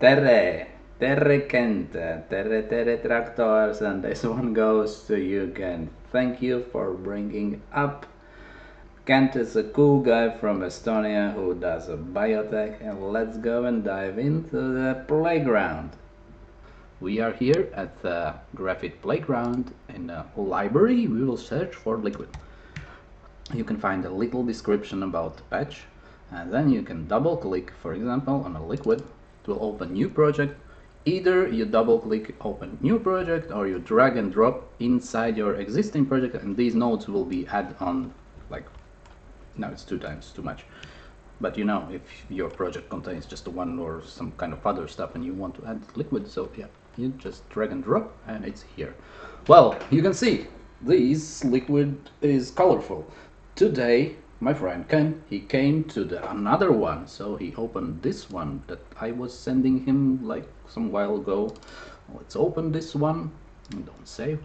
Terre Kent, Terre Tractors, and this one goes to you, Kent. Thank you for bringing up. Kent is a cool guy from Estonia who does a biotech, and let's go and dive into the playground. We are here at the Grafit playground in a library. We will search for liquid. You can find a little description about the patch, and then you can double click, for example, on a liquid. It will open new project. Either you double click open new project, or you drag and drop inside your existing project, and these nodes will be added on. Like, no, it's 2 times too much, but you know, if your project contains just one or some kind of other stuff and you want to add liquid, so yeah, you just drag and drop and it's here. Well, you can see this liquid is colorful. Today my friend Ken, he came to the another one, so he opened this one that I was sending him like some while ago. Let's open this one and don't save,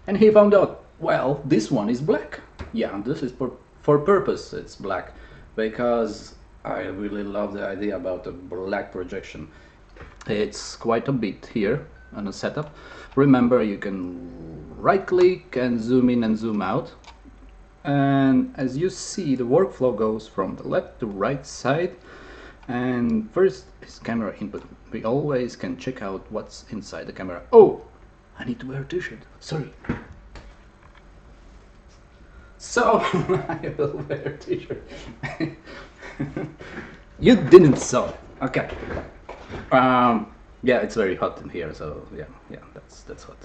and he found out, well, this one is black. Yeah, this is for purpose it's black, because I really love the idea about a black projection. It's quite a bit here on the setup. Remember, you can right click and zoom in and zoom out, and as you see, the workflow goes from the left to right side. And first is camera input. We always can check out what's inside the camera. Oh, I need to wear a t-shirt, sorry. So I will wear a t-shirt. You didn't saw it. Okay. Yeah, it's very hot in here, so yeah, that's hot.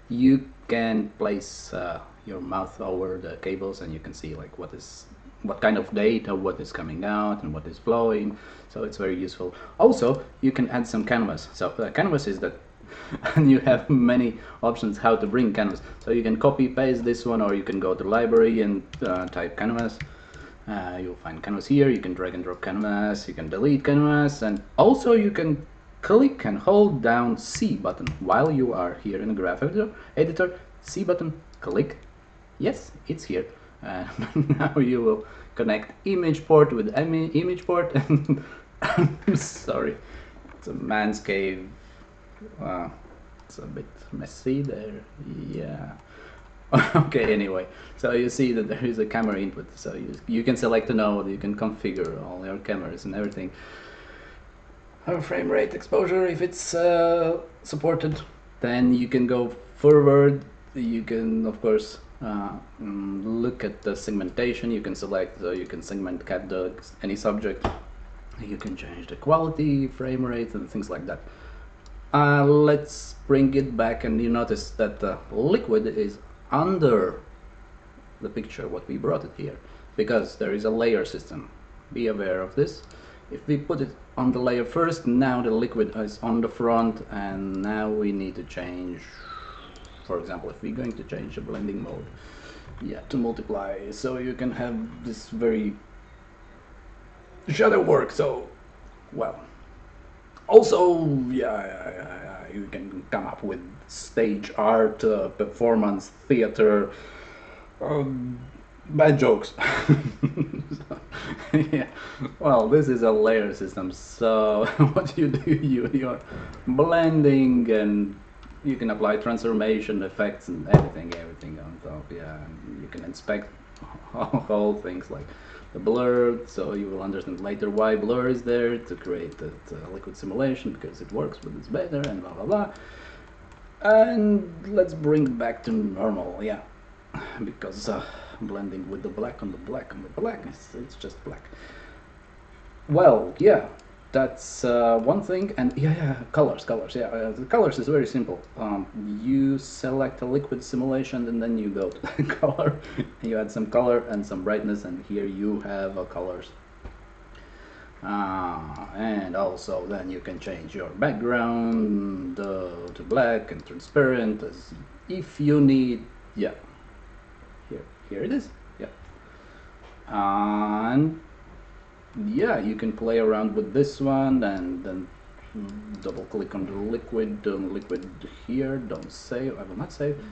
You can place your mouth over the cables, and you can see like what kind of data, what is coming out and what is flowing. So it's very useful. Also, you can add some canvas. So canvas is that, and you have many options how to bring canvas. So you can copy paste this one, or you can go to library and type canvas. You'll find canvas here. You can drag and drop canvas, you can delete canvas, and also you can click and hold down C button while you are here in the graph editor. C button, click, yes, it's here. Now you will connect image port with image port, and I'm sorry, it's a man's cave. It's a bit messy there, yeah. Okay, anyway, so you see that there is a camera input, so you can select a node, you can configure all your cameras and everything. Frame rate, exposure, if it's supported, then you can go forward. You can, of course, look at the segmentation. You can select, you can segment cat, dog, any subject. You can change the quality, frame rate, and things like that. Let's bring it back, and you notice that the liquid is under the picture, what we brought it here, because there is a layer system. Be aware of this. If we put it on the layer first, now the liquid is on the front, and now we need to change, for example, if we're going to change the blending mode, yeah, to multiply, so you can have this very shadow work. So, well, also, yeah, you can come up with stage art, performance, theater, bad jokes. Yeah, well, this is a layer system, so what you do, you're blending, and you can apply transformation effects and everything on top. Yeah, and you can inspect all things like the blur, so you will understand later why blur is there, to create the liquid simulation, because it works with this better, and blah blah blah. And let's bring it back to normal, yeah, because blending with the black on the black on the black, it's just black. Well, yeah, that's one thing. And yeah, colors, yeah, the colors is very simple. You select a liquid simulation, and then you go to the color, you add some color and some brightness, and here you have colors. And also then you can change your background to black and transparent, as if you need. Yeah, here it is. Yeah, and yeah, you can play around with this one, and then double click on the liquid here. Don't save, I will not save.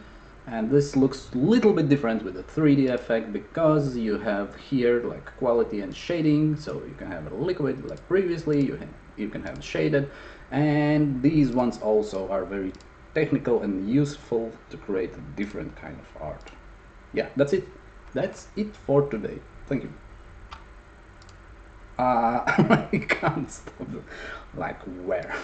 And this looks a little bit different with the 3D effect, because you have here like quality and shading, so you can have a liquid like previously, you you can have shaded, and these ones also are very technical and useful to create a different kind of art. Yeah, that's it. That's it for today. Thank you. I can't stop. Like where?